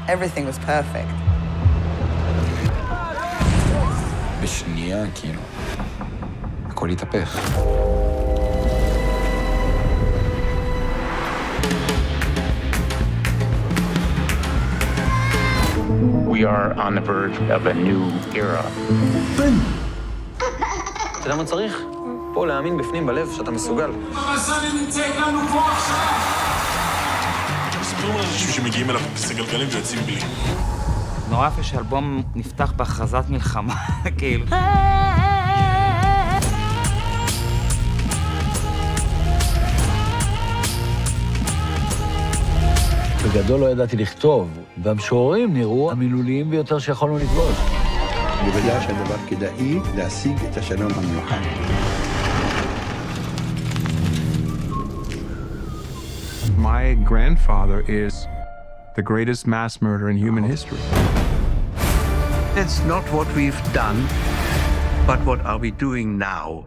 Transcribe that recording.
Everything was perfect. בשנייה, כאילו, הכל התהפך. We are on the verge of a new era. אתה יודע מה צריך? פה להאמין בפנים בלב שאתה מסוגל. מספרים על אנשים שמגיעים אליו בכיסא גלגלים ויוצאים בלי. נורא יפה שאלבום נפתח בהכרזת מלחמה, כאילו. בגדול לא ידעתי לכתוב, והמשוררים נראו המילוליים ביותר שיכולנו לפגוש. בוודאי שהדבר כדאי להשיג את השלום המיוחד. My grandfather is the greatest mass murderer in human history. It's not what we've done, but what are we doing now?